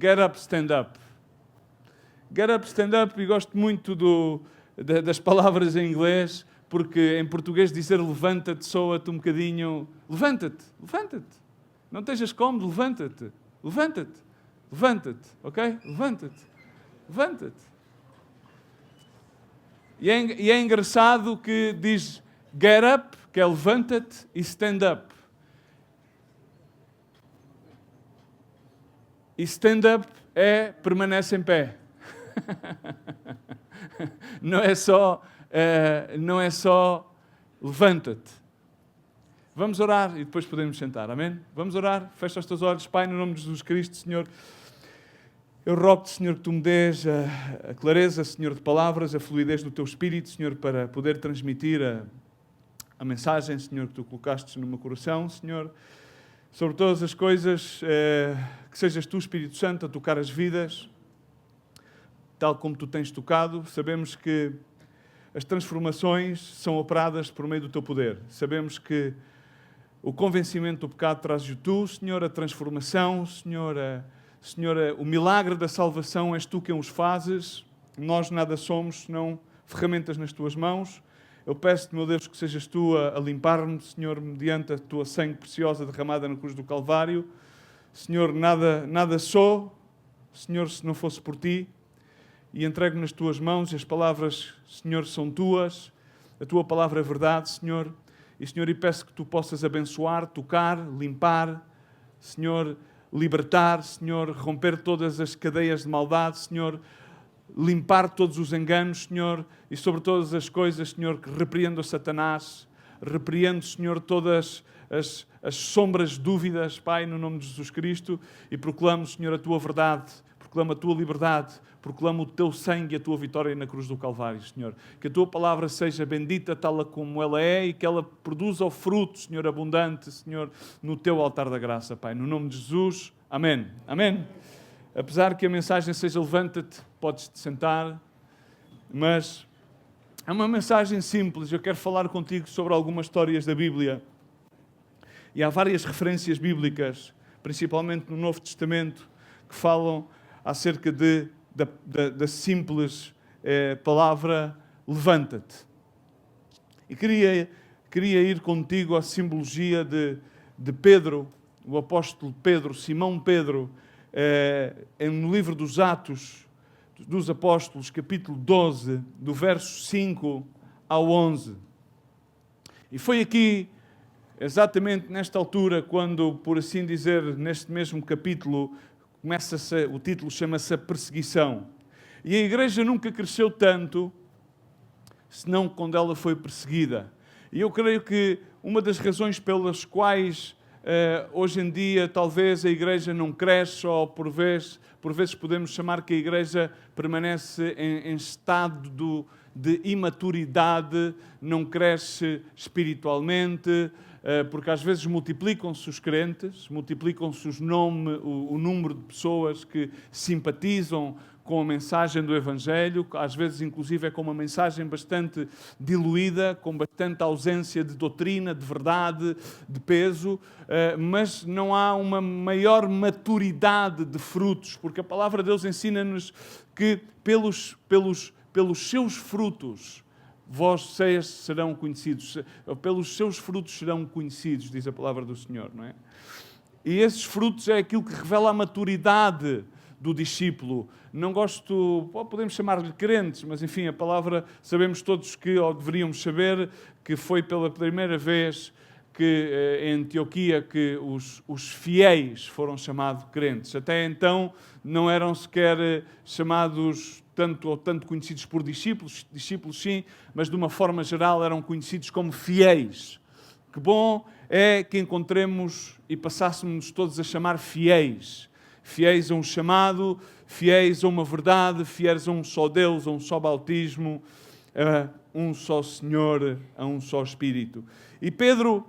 get up, stand up. Get up, stand up, e gosto muito das palavras em inglês, porque em português dizer levanta-te soa-te um bocadinho... Levanta-te, levanta-te. Não estejas cómodo, levanta-te. Levanta-te, levanta-te, ok? Levanta-te, levanta-te. E é engraçado que diz get up, que é levanta-te, e stand up. E stand up é permanece em pé. Não é só levanta-te. Vamos orar e depois podemos sentar, amém? Vamos orar, fecha os teus olhos. Pai, no nome de Jesus Cristo, Senhor, eu rogo-te, Senhor, que tu me dês a clareza, Senhor, de palavras, a fluidez do teu Espírito, Senhor, para poder transmitir a mensagem, Senhor, que tu colocaste no meu coração, Senhor. Sobre todas as coisas, que sejas tu, Espírito Santo, a tocar as vidas, tal como tu tens tocado. Sabemos que as transformações são operadas por meio do teu poder. Sabemos que o convencimento do pecado trazes tu, Senhor, a transformação, Senhor, o milagre da salvação és tu quem os fazes. Nós nada somos, senão ferramentas nas tuas mãos. Eu peço-te, meu Deus, que sejas tu a limpar-me, Senhor, mediante a tua sangue preciosa derramada na cruz do Calvário. Senhor, nada sou, Senhor, se não fosse por ti. E entrego nas tuas mãos, e as palavras, Senhor, são tuas. A tua palavra é verdade, Senhor. E, Senhor, e peço que tu possas abençoar, tocar, limpar, Senhor, libertar, Senhor, romper todas as cadeias de maldade, Senhor, limpar todos os enganos, Senhor, e sobre todas as coisas, Senhor, que repreendo a Satanás, repreendo, Senhor, todas as sombras de dúvidas, Pai, no nome de Jesus Cristo, e proclamo, Senhor, a tua verdade, proclamo a tua liberdade, proclamo o teu sangue e a tua vitória na cruz do Calvário, Senhor. Que a tua palavra seja bendita tal como ela é e que ela produza o fruto, Senhor, abundante, Senhor, no teu altar da graça, Pai. No nome de Jesus, amém. Amém. Apesar que a mensagem seja levanta-te, podes-te sentar, mas é uma mensagem simples. Eu quero falar contigo sobre algumas histórias da Bíblia. E há várias referências bíblicas, principalmente no Novo Testamento, que falam acerca da simples palavra levanta-te. E queria ir contigo à simbologia de Pedro, o apóstolo Pedro, Simão Pedro, no livro dos Atos dos Apóstolos, capítulo 12, do verso 5 ao 11. E foi aqui, exatamente nesta altura, quando, por assim dizer, neste mesmo capítulo, o título chama-se A Perseguição. E a igreja nunca cresceu tanto, senão quando ela foi perseguida. E eu creio que uma das razões pelas quais hoje em dia talvez a igreja não cresce, ou por vezes podemos chamar que a igreja permanece em estado de imaturidade, não cresce espiritualmente, porque às vezes multiplicam-se os crentes, multiplicam-se o número de pessoas que simpatizam com a mensagem do Evangelho, às vezes inclusive é com uma mensagem bastante diluída, com bastante ausência de doutrina, de verdade, de peso, mas não há uma maior maturidade de frutos, porque a palavra de Deus ensina-nos que pelos seus frutos vocês serão conhecidos, pelos seus frutos serão conhecidos, diz a palavra do Senhor, não é? E esses frutos é aquilo que revela a maturidade do discípulo. Não gosto, podemos chamar-lhe crentes, mas enfim, a palavra, sabemos todos que, ou deveríamos saber, que foi pela primeira vez que em Antioquia que os fiéis foram chamados crentes. Até então não eram sequer chamados tanto conhecidos por discípulos sim, mas de uma forma geral eram conhecidos como fiéis. Que bom é que encontremos e passássemos todos a chamar fiéis. Fiéis a um chamado, fiéis a uma verdade, fiéis a um só Deus, a um só bautismo, a um só Senhor, a um só Espírito. E Pedro,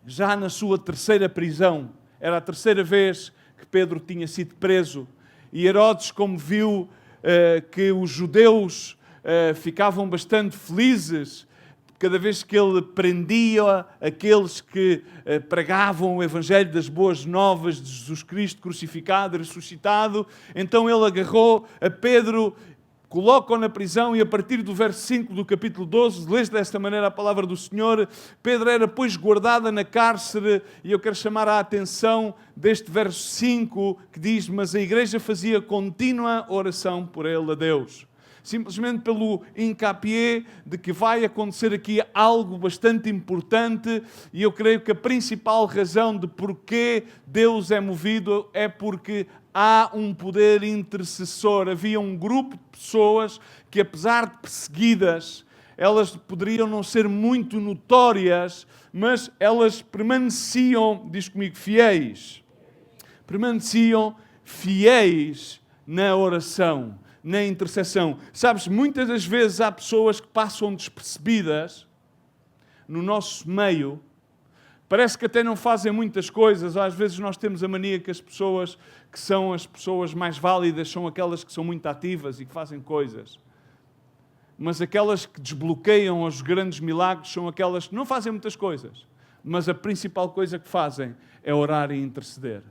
já na sua terceira prisão, era a terceira vez que Pedro tinha sido preso, e Herodes, como viu que os judeus ficavam bastante felizes cada vez que ele prendia aqueles que pregavam o Evangelho das Boas Novas de Jesus Cristo crucificado e ressuscitado, então ele agarrou a Pedro, colocam na prisão e a partir do verso 5 do capítulo 12, lês desta maneira a palavra do Senhor. Pedro era, pois, guardada na cárcere, e eu quero chamar a atenção deste verso 5 que diz: mas a igreja fazia contínua oração por ele a Deus. Simplesmente pelo incapié de que vai acontecer aqui algo bastante importante, e eu creio que a principal razão de porquê Deus é movido é porque há um poder intercessor. Havia um grupo de pessoas que, apesar de perseguidas, elas poderiam não ser muito notórias, mas elas permaneciam, diz comigo, fiéis. Permaneciam fiéis na oração, na intercessão. Sabes, muitas das vezes há pessoas que passam despercebidas no nosso meio. Parece que até não fazem muitas coisas. Às vezes nós temos a mania que as pessoas que são as pessoas mais válidas são aquelas que são muito ativas e que fazem coisas. Mas aquelas que desbloqueiam os grandes milagres são aquelas que não fazem muitas coisas. Mas a principal coisa que fazem é orar e interceder.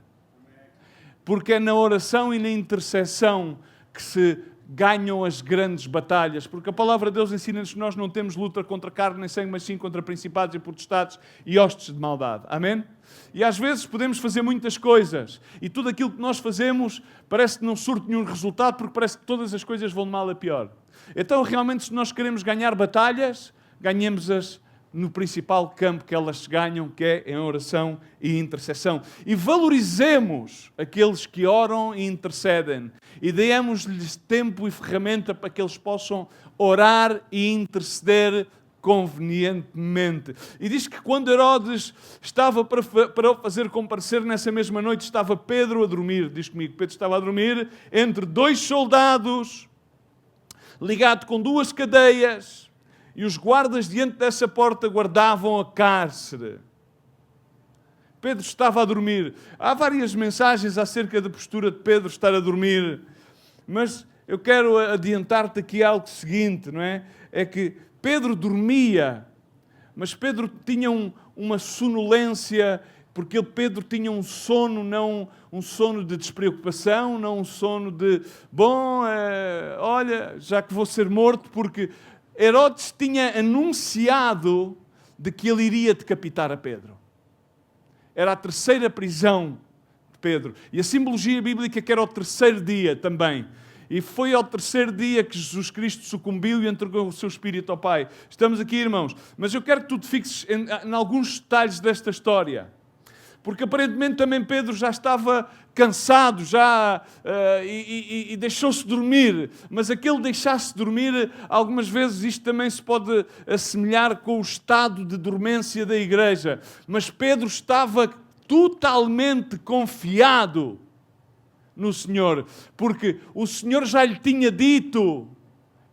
Porque é na oração e na intercessão que se ganham as grandes batalhas, porque a palavra de Deus ensina-nos que nós não temos luta contra carne nem sangue, mas sim contra principados e potestades e hostes de maldade. Amém? E às vezes podemos fazer muitas coisas e tudo aquilo que nós fazemos parece que não surte nenhum resultado, porque parece que todas as coisas vão de mal a pior. Então, realmente, se nós queremos ganhar batalhas, ganhemos-as no principal campo que elas se ganham, que é em oração e intercessão. E valorizemos aqueles que oram e intercedem. E demos-lhes tempo e ferramenta para que eles possam orar e interceder convenientemente. E diz que quando Herodes estava para o fazer comparecer, nessa mesma noite estava Pedro a dormir. Diz comigo, Pedro estava a dormir entre dois soldados, ligado com duas cadeias. E os guardas diante dessa porta guardavam a cárcere. Pedro estava a dormir. Há várias mensagens acerca da postura de Pedro estar a dormir. Mas eu quero adiantar-te aqui algo seguinte, não é? É que Pedro dormia, mas Pedro tinha uma sonolência, porque Pedro tinha um sono, não um sono de despreocupação, não um sono de, olha, já que vou ser morto, porque Herodes tinha anunciado de que ele iria decapitar a Pedro. Era a terceira prisão de Pedro. E a simbologia bíblica que era o terceiro dia também. E foi ao terceiro dia que Jesus Cristo sucumbiu e entregou o seu Espírito ao Pai. Estamos aqui, irmãos. Mas eu quero que tu te fixes em alguns detalhes desta história. Porque aparentemente também Pedro já estava cansado, e deixou-se dormir. Mas aquele deixar-se dormir, algumas vezes isto também se pode assemelhar com o estado de dormência da igreja. Mas Pedro estava totalmente confiado no Senhor, porque o Senhor já lhe tinha dito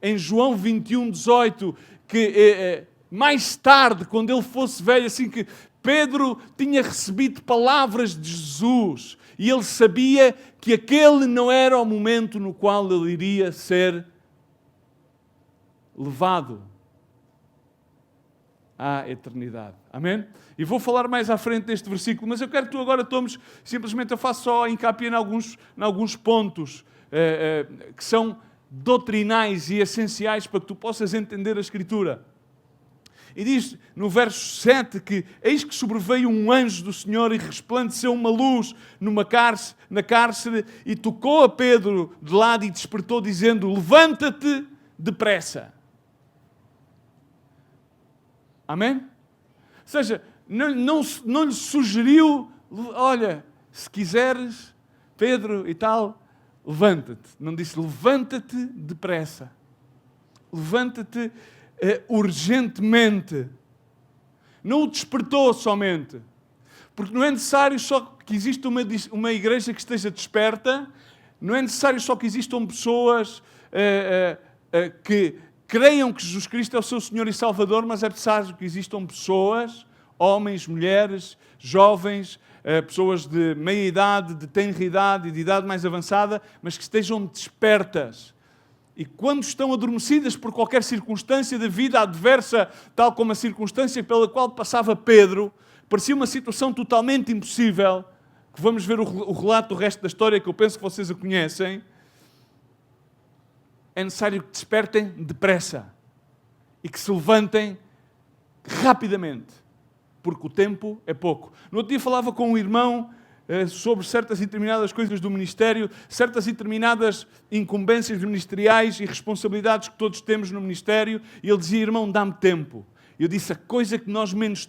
em João 21:18 que mais tarde, quando ele fosse velho, assim que Pedro tinha recebido palavras de Jesus e ele sabia que aquele não era o momento no qual ele iria ser levado à eternidade. Amém? E vou falar mais à frente deste versículo, mas eu quero que tu agora tomes, simplesmente eu faço só encapia em alguns pontos que são doutrinais e essenciais para que tu possas entender a Escritura. E diz no verso 7 que eis que sobreveio um anjo do Senhor e resplandeceu uma luz na cárcere e tocou a Pedro de lado e despertou dizendo: levanta-te depressa. Amém? Ou seja, não lhe sugeriu, olha, se quiseres, Pedro e tal, levanta-te. Não disse levanta-te depressa. Levanta-te urgentemente. Não o despertou somente. Porque não é necessário só que exista uma igreja que esteja desperta, não é necessário só que existam pessoas que creiam que Jesus Cristo é o seu Senhor e Salvador, mas é necessário que existam pessoas, homens, mulheres, jovens, pessoas de meia idade, de tenra idade e de idade mais avançada, mas que estejam despertas. E quando estão adormecidas por qualquer circunstância da vida adversa, tal como a circunstância pela qual passava Pedro, parecia uma situação totalmente impossível, que vamos ver o relato do resto da história, que eu penso que vocês a conhecem, é necessário que despertem depressa e que se levantem rapidamente, porque o tempo é pouco. No outro dia falava com um irmão sobre certas e determinadas coisas do ministério, certas e determinadas incumbências ministeriais e responsabilidades que todos temos no ministério, e ele dizia: irmão, dá-me tempo. Eu disse: a coisa que nós menos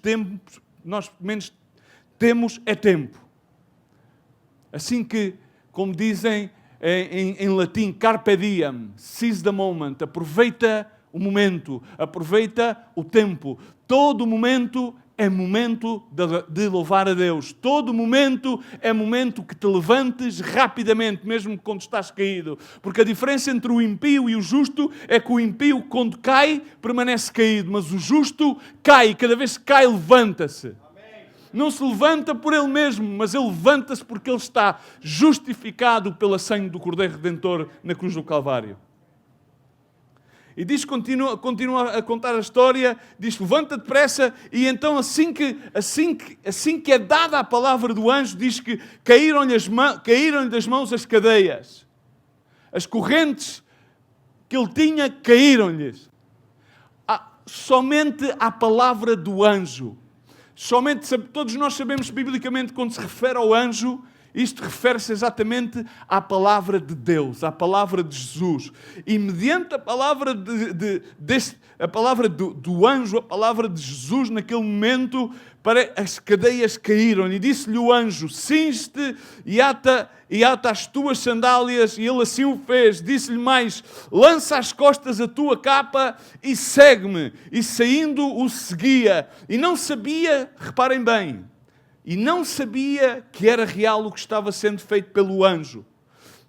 temos é tempo. Assim que, como dizem em latim, carpe diem, seize the moment, aproveita o momento, aproveita o tempo. Todo momento é momento de louvar a Deus. Todo momento é momento que te levantes rapidamente, mesmo quando estás caído. Porque a diferença entre o impio e o justo é que o impio, quando cai, permanece caído. Mas o justo cai, e cada vez que cai, levanta-se. Não se levanta por ele mesmo, mas ele levanta-se porque ele está justificado pela sangue do Cordeiro Redentor na cruz do Calvário. E diz, continua a contar a história, diz: levanta depressa, e então assim que é dada a palavra do anjo, diz que caíram-lhe das mãos as cadeias. As correntes que ele tinha caíram-lhes. Somente a palavra do anjo. Todos nós sabemos biblicamente, quando se refere ao anjo, isto refere-se exatamente à palavra de Deus, à palavra de Jesus. E mediante a palavra do anjo, a palavra de Jesus, naquele momento, as cadeias caíram. E disse-lhe o anjo: cinge-te e ata as tuas sandálias. E ele assim o fez. Disse-lhe mais: lança às costas a tua capa e segue-me. E saindo o seguia. E não sabia, reparem bem, e não sabia que era real o que estava sendo feito pelo anjo.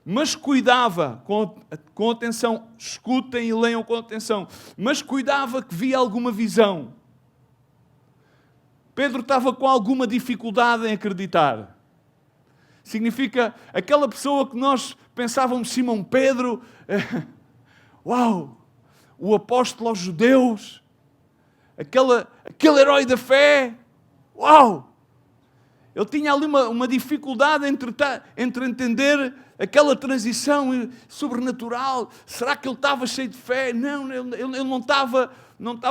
Mas cuidava, com atenção, escutem e leiam com atenção, mas cuidava que via alguma visão. Pedro estava com alguma dificuldade em acreditar. Significa aquela pessoa que nós pensávamos, Simão Pedro, uau, o apóstolo aos judeus, aquele herói da fé, uau! Ele tinha ali uma dificuldade entre entender aquela transição sobrenatural. Será que ele estava cheio de fé? Não, ele não estava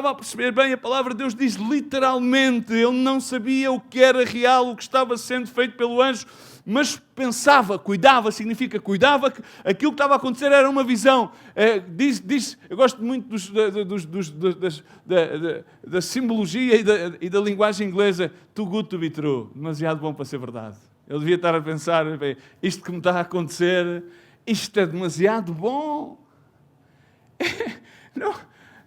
a perceber bem. A palavra de Deus diz literalmente, ele não sabia o que era real, o que estava sendo feito pelo anjo, mas pensava, significa cuidava que aquilo que estava a acontecer era uma visão. Eu gosto muito da simbologia e da linguagem inglesa. Too good to be true. Demasiado bom para ser verdade. Ele devia estar a pensar: isto que me está a acontecer, isto é demasiado bom. Não,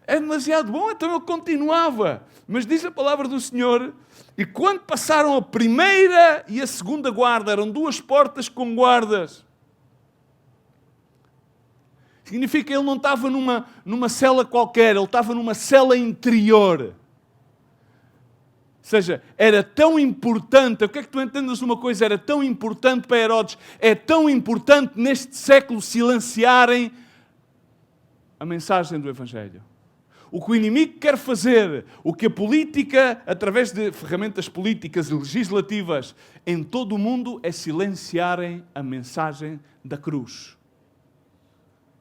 é demasiado bom, então ele continuava. Mas diz a palavra do Senhor: e quando passaram a primeira e a segunda guarda, eram duas portas com guardas. Significa que ele não estava numa cela qualquer, ele estava numa cela interior. Ou seja, era tão importante, eu quero que tu entendas uma coisa, era tão importante para Herodes, é tão importante neste século silenciarem a mensagem do Evangelho. O que o inimigo quer fazer, o que a política, através de ferramentas políticas e legislativas em todo o mundo, é silenciarem a mensagem da cruz.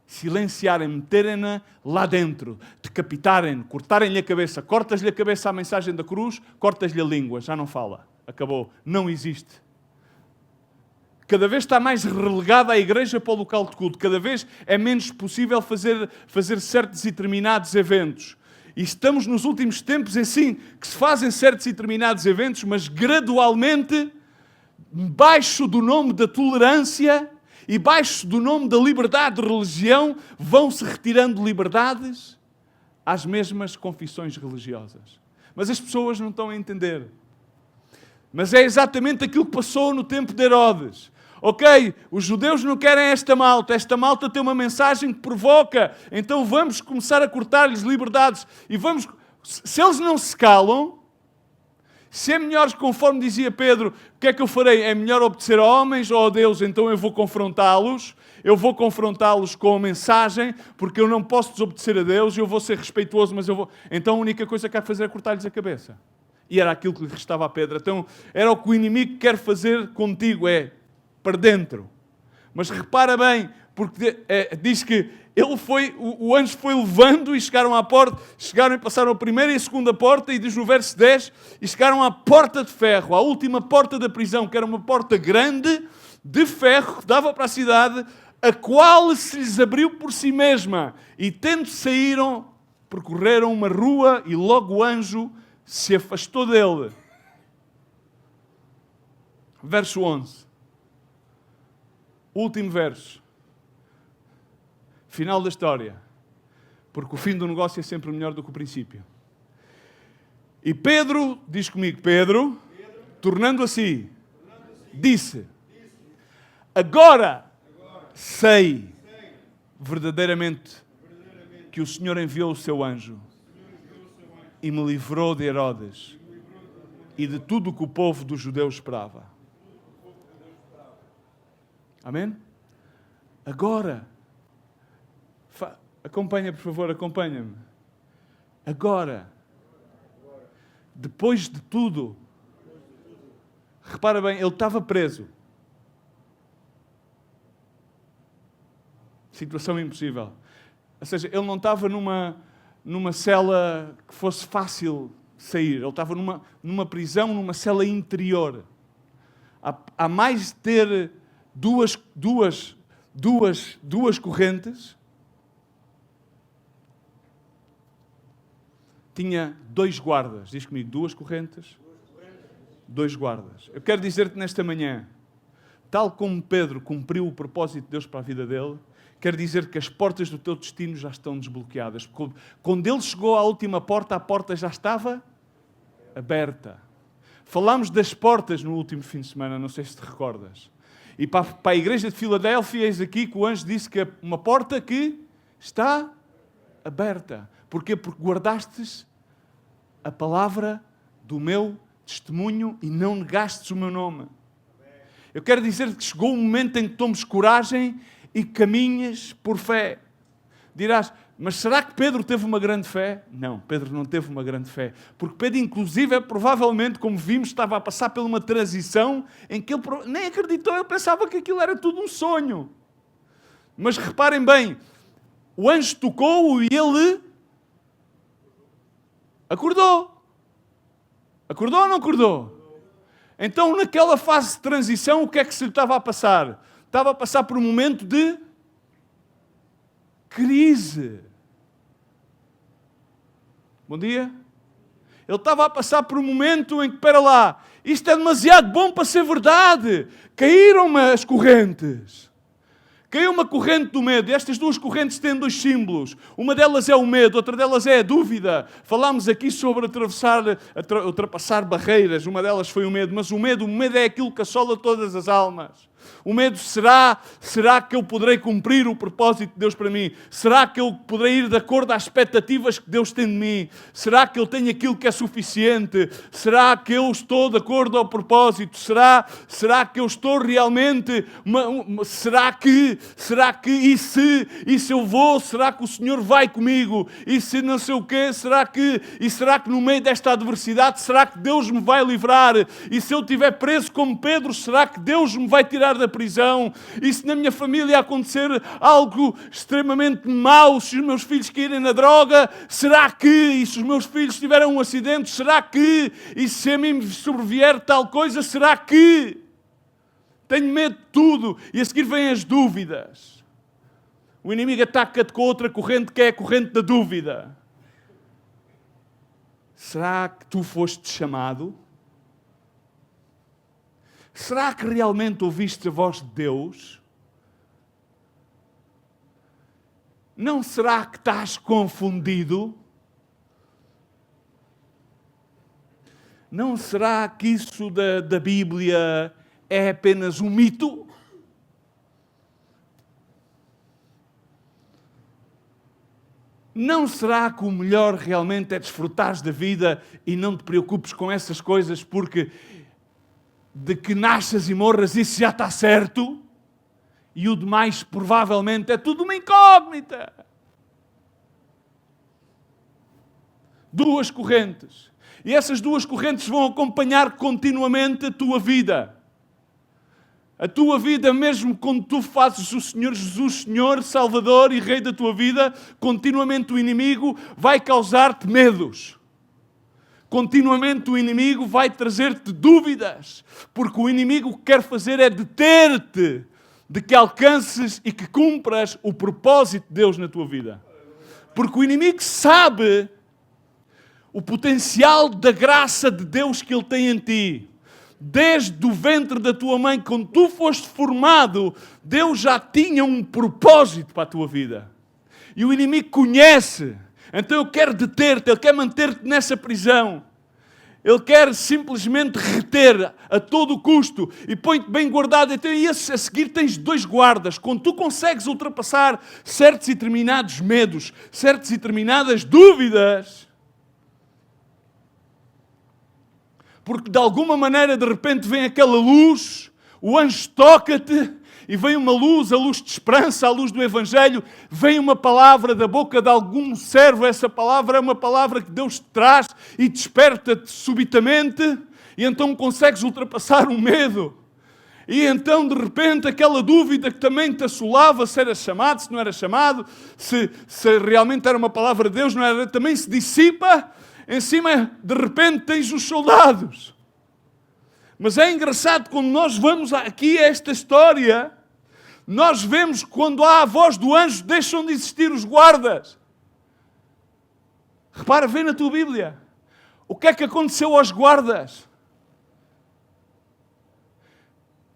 Silenciarem, meterem-na lá dentro, decapitarem, cortarem-lhe a cabeça. Cortas-lhe a cabeça à mensagem da cruz, cortas-lhe a língua, já não fala. Acabou, não existe. Cada vez está mais relegada a igreja para o local de culto. Cada vez é menos possível fazer certos e determinados eventos. E estamos nos últimos tempos assim, que se fazem certos e determinados eventos, mas gradualmente, baixo do nome da tolerância e baixo do nome da liberdade de religião, vão-se retirando liberdades às mesmas confissões religiosas. Mas as pessoas não estão a entender. Mas é exatamente aquilo que passou no tempo de Herodes. Ok, os judeus não querem esta malta tem uma mensagem que provoca, então vamos começar a cortar-lhes liberdades. E se eles não se calam, Se é melhor, conforme dizia Pedro, o que é que eu farei? É melhor obedecer a homens ou a Deus? Então eu vou confrontá-los. Eu vou confrontá-los com a mensagem, porque eu não posso desobedecer a Deus, eu vou ser respeituoso, mas eu vou... Então a única coisa que há de fazer é cortar-lhes a cabeça. E era aquilo que lhe restava a Pedro. Então era o que o inimigo quer fazer contigo, é para dentro. Mas repara bem, porque diz que o anjo foi levando e chegaram à porta, chegaram e passaram a primeira e a segunda porta, e diz no verso 10, e chegaram à porta de ferro, à última porta da prisão, que era uma porta grande, de ferro, que dava para a cidade, a qual se lhes abriu por si mesma. E tendo saíram, percorreram uma rua, e logo o anjo se afastou dele. Verso 11. Último verso. Final da história. Porque o fim do negócio é sempre melhor do que o princípio. E Pedro, diz comigo, Pedro, tornando a si, disse: agora sei verdadeiramente que o Senhor enviou o seu anjo e me livrou de Herodes e de tudo o que o povo dos judeus esperava. Amém? Agora, acompanha, por favor, acompanha-me. Agora, depois de tudo, repara bem, ele estava preso. Situação impossível. Ou seja, ele não estava numa cela que fosse fácil sair. Ele estava numa prisão, numa cela interior. Há mais de ter duas correntes, tinha 2 guardas. Diz comigo, 2 correntes, 2 guardas. Eu quero dizer-te nesta manhã, tal como Pedro cumpriu o propósito de Deus para a vida dele, quero dizer que as portas do teu destino já estão desbloqueadas. Quando ele chegou à última porta, a porta já estava aberta. Falámos das portas no último fim de semana, não sei se te recordas. E para a igreja de Filadélfia, eis aqui que o anjo disse que é uma porta que está aberta. Porquê? Porque guardastes a palavra do meu testemunho e não negastes o meu nome. Eu quero dizer que chegou o momento em que tomes coragem e caminhas por fé. Dirás, mas será que Pedro teve uma grande fé? Não, Pedro não teve uma grande fé. Porque Pedro, inclusive, provavelmente, como vimos, estava a passar por uma transição em que ele nem acreditou, ele pensava que aquilo era tudo um sonho. Mas reparem bem, o anjo tocou-o e ele acordou. Acordou ou não acordou? Então, naquela fase de transição, o que é que se lhe estava a passar? Estava a passar por um momento de crise. Bom dia. Ele estava a passar por um momento em que, espera lá, isto é demasiado bom para ser verdade. Caíram-me as correntes. Caiu uma corrente do medo. Estas 2 correntes têm 2 símbolos. Uma delas é o medo, outra delas é a dúvida. Falámos aqui sobre ultrapassar barreiras. Uma delas foi o medo. Mas o medo é aquilo que assola todas as almas. O medo será que eu poderei cumprir o propósito de Deus para mim? Será que eu poderei ir de acordo às expectativas que Deus tem de mim? Será que eu tenho aquilo que é suficiente? Será que eu estou de acordo ao propósito? Será que eu estou realmente... Será que e se eu vou? Será que o Senhor vai comigo? E se não sei o quê? Será que no meio desta adversidade, será que Deus me vai livrar? E se eu estiver preso como Pedro, será que Deus me vai tirar da prisão? E se na minha família acontecer algo extremamente mau, se os meus filhos caírem na droga, será que? E se os meus filhos tiverem um acidente, será que? E se a mim me sobrevier tal coisa, será que? Tenho medo de tudo. E a seguir vêm as dúvidas. O inimigo ataca-te com outra corrente, que é a corrente da dúvida. Será que tu foste chamado? Será que realmente ouviste a voz de Deus? Não será que estás confundido? Não será que isso da Bíblia é apenas um mito? Não será que o melhor realmente é desfrutares da vida e não te preocupes com essas coisas, porque de que nasças e morras isso já está certo? E o demais provavelmente é tudo uma incógnita. Duas correntes. E essas duas correntes vão acompanhar continuamente a tua vida. A tua vida, mesmo quando tu fazes o Senhor Jesus Senhor, Salvador e Rei da tua vida, continuamente o inimigo vai causar-te medos. Continuamente o inimigo vai trazer-te dúvidas. Porque o inimigo o que quer fazer é deter-te de que alcances e que cumpras o propósito de Deus na tua vida. Porque o inimigo sabe o potencial da graça de Deus que Ele tem em ti. Desde o ventre da tua mãe, quando tu foste formado, Deus já tinha um propósito para a tua vida. E o inimigo conhece. Então Ele quer deter-te, Ele quer manter-te nessa prisão. Ele quer simplesmente reter a todo custo e põe-te bem guardado. Então, e a seguir tens dois guardas. Quando tu consegues ultrapassar certos e determinados medos, certas e determinadas dúvidas, porque de alguma maneira de repente vem aquela luz, o anjo toca-te e vem uma luz, a luz de esperança, a luz do Evangelho, vem uma palavra da boca de algum servo, essa palavra é uma palavra que Deus te traz e desperta-te subitamente e então consegues ultrapassar o medo. E então de repente aquela dúvida que também te assolava, se era chamado, se não era chamado, se realmente era uma palavra de Deus, não era, também se dissipa. Em cima, de repente, tens os soldados. Mas é engraçado, quando nós vamos aqui a esta história, nós vemos que quando há a voz do anjo, deixam de existir os guardas. Repara, vê na tua Bíblia. O que é que aconteceu aos guardas?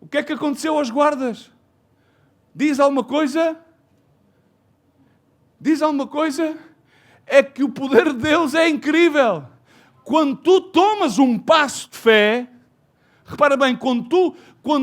O que é que aconteceu aos guardas? Diz alguma coisa? Diz alguma coisa? É que o poder de Deus é incrível. Quando tu tomas um passo de fé, repara bem, quando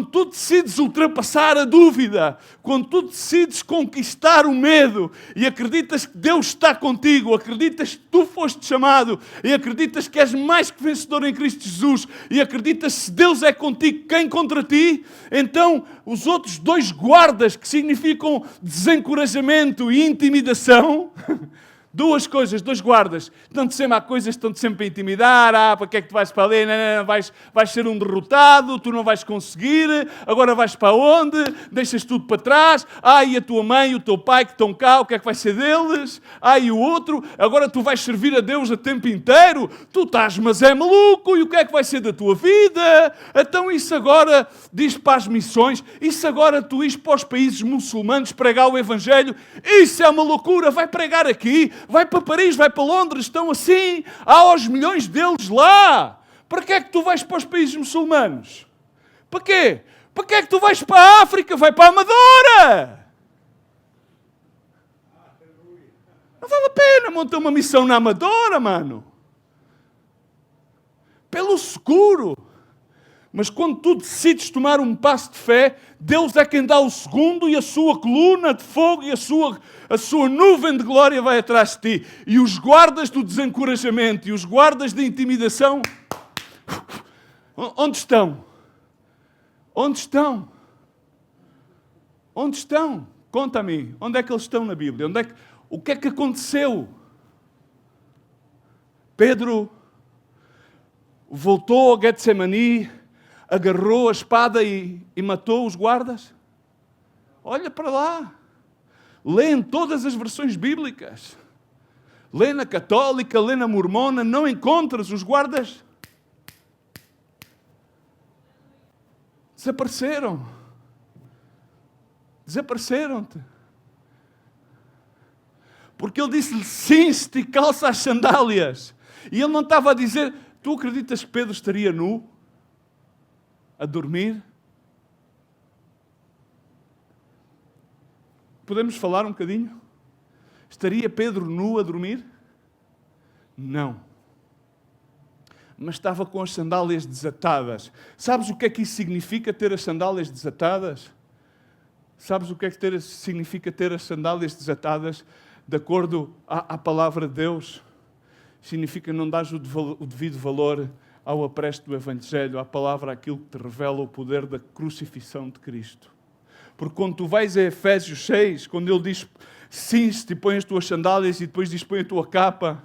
tu decides ultrapassar a dúvida, quando tu decides conquistar o medo e acreditas que Deus está contigo, acreditas que tu foste chamado e acreditas que és mais que vencedor em Cristo Jesus e acreditas que se Deus é contigo, quem contra ti? Então os outros dois guardas, que significam desencorajamento e intimidação, duas coisas, dois guardas, estão-te sempre a coisas, estão-te sempre a intimidar, para que é que tu vais para ali, não, vais ser um derrotado, tu não vais conseguir, agora vais para onde, deixas tudo para trás, e a tua mãe e o teu pai que estão cá, o que é que vai ser deles? E o outro, agora tu vais servir a Deus a tempo inteiro, tu estás, mas é maluco, e o que é que vai ser da tua vida? Então isso agora, diz para as missões, isso agora tu ires para os países muçulmanos pregar o Evangelho, isso é uma loucura, vai pregar aqui, vai para Paris, vai para Londres, estão assim, há aos milhões deles lá. Para que é que tu vais para os países muçulmanos? Para quê? Para que é que tu vais para a África? Vai para a Amadora. Não vale a pena montar uma missão na Amadora, mano. Pelo seguro. Mas quando tu decides tomar um passo de fé, Deus é quem dá o segundo e a sua coluna de fogo e a sua nuvem de glória vai atrás de ti. E os guardas do desencorajamento e os guardas da intimidação, onde estão? Onde estão? Onde estão? Conta-me, onde é que eles estão na Bíblia? O que é que aconteceu? Pedro voltou ao Getsemani, agarrou a espada e matou os guardas? Olha para lá. Lê em todas as versões bíblicas. Lê na católica, lê na mormona, não encontras os guardas. Desapareceram. Desapareceram-te. Porque ele disse-lhe, cinge-te e calça as sandálias. E ele não estava a dizer, tu acreditas que Pedro estaria nu? A dormir? Podemos falar um bocadinho? Estaria Pedro nu a dormir? Não. Mas estava com as sandálias desatadas. Sabes o que é que isso significa, ter as sandálias desatadas? Sabes o que é que significa ter as sandálias desatadas? de acordo à palavra de Deus, significa não dar o devido valor ao apresto do Evangelho, à palavra, àquilo que te revela o poder da crucifixão de Cristo. Porque quando tu vais a Efésios 6, quando ele diz, cinge-te e põe as tuas sandálias, e depois diz, põe a tua capa,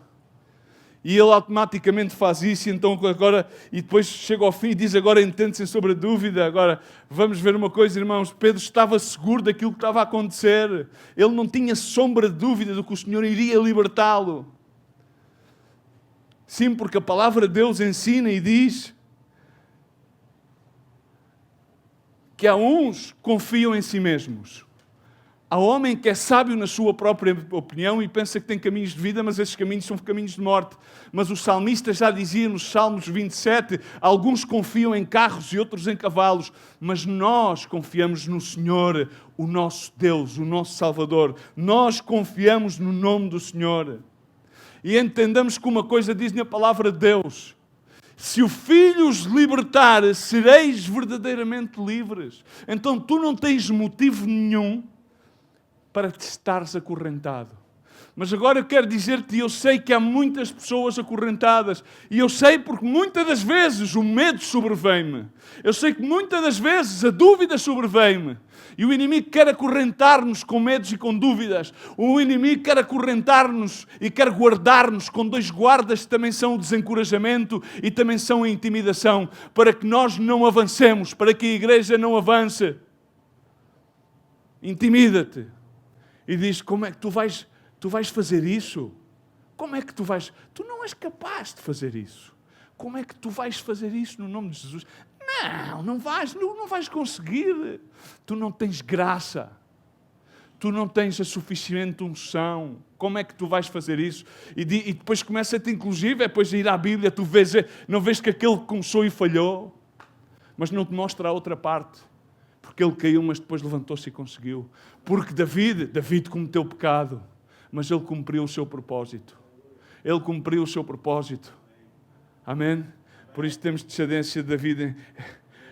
e ele automaticamente faz isso, e depois chega ao fim e diz, agora entende-se sobre a dúvida. Agora, vamos ver uma coisa, irmãos, Pedro estava seguro daquilo que estava a acontecer. Ele não tinha sombra de dúvida do que o Senhor iria libertá-lo. Sim, porque a palavra de Deus ensina e diz que há uns que confiam em si mesmos. Há homem que é sábio na sua própria opinião e pensa que tem caminhos de vida, mas esses caminhos são caminhos de morte. Mas o salmista já dizia nos Salmos 27, alguns confiam em carros e outros em cavalos, mas nós confiamos no Senhor, o nosso Deus, o nosso Salvador. Nós confiamos no nome do Senhor. E entendamos que uma coisa diz na palavra de Deus: se o Filho os libertar, sereis verdadeiramente livres. Então tu não tens motivo nenhum para te estares acorrentado. Mas agora eu quero dizer-te, eu sei que há muitas pessoas acorrentadas, e eu sei porque muitas das vezes o medo sobrevém-me. Eu sei que muitas das vezes a dúvida sobrevém-me. E o inimigo quer acorrentar-nos com medos e com dúvidas. O inimigo quer acorrentar-nos e quer guardar-nos com dois guardas que também são o desencorajamento e também são a intimidação, para que nós não avancemos, para que a igreja não avance. Intimida-te. E diz, como é que tu vais fazer isso? Como é que tu vais? Tu não és capaz de fazer isso. Como é que tu vais fazer isso no nome de Jesus? Não vais conseguir. Tu não tens graça. Tu não tens a suficiente unção. Como é que tu vais fazer isso? E depois começa-te, inclusive, depois a ir à Bíblia, tu não vês que aquele começou e falhou, mas não te mostra a outra parte. Porque ele caiu, mas depois levantou-se e conseguiu. Porque David cometeu pecado, mas ele cumpriu o seu propósito. Ele cumpriu o seu propósito. Amém? Por isso temos descendência de David.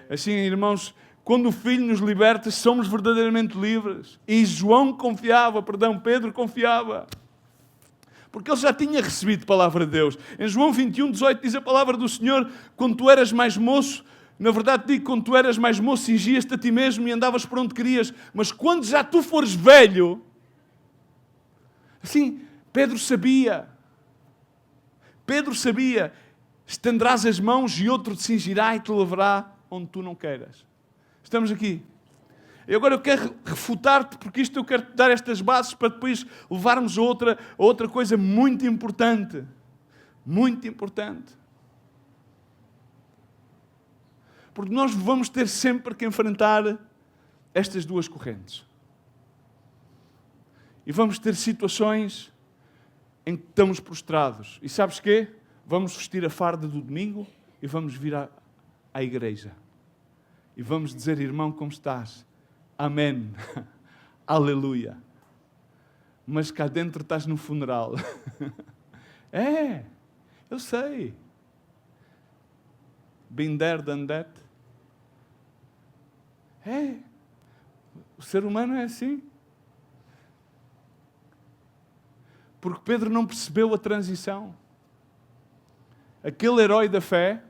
Assim, irmãos, quando o Filho nos liberta, somos verdadeiramente livres. E Pedro confiava. Porque ele já tinha recebido a palavra de Deus. Em João 21:18 diz a palavra do Senhor, quando tu eras mais moço, na verdade digo, quando tu eras mais moço, cingias-te a ti mesmo e andavas por onde querias. Mas quando já tu fores velho, assim, Pedro sabia, estenderás as mãos e outro te cingirá e te levará onde tu não queiras. Estamos aqui. E agora eu quero refutar-te, porque eu quero te dar estas bases para depois levarmos a outra coisa muito importante. Muito importante. Porque nós vamos ter sempre que enfrentar estas duas correntes. E vamos ter situações em que estamos prostrados. E sabes quê? Vamos vestir a farda do domingo e vamos vir à igreja. E vamos dizer, irmão, como estás? Amém. Aleluia. Mas cá dentro estás no funeral. Eu sei. Been there, done that. O ser humano é assim. Porque Pedro não percebeu a transição. Aquele herói da fé,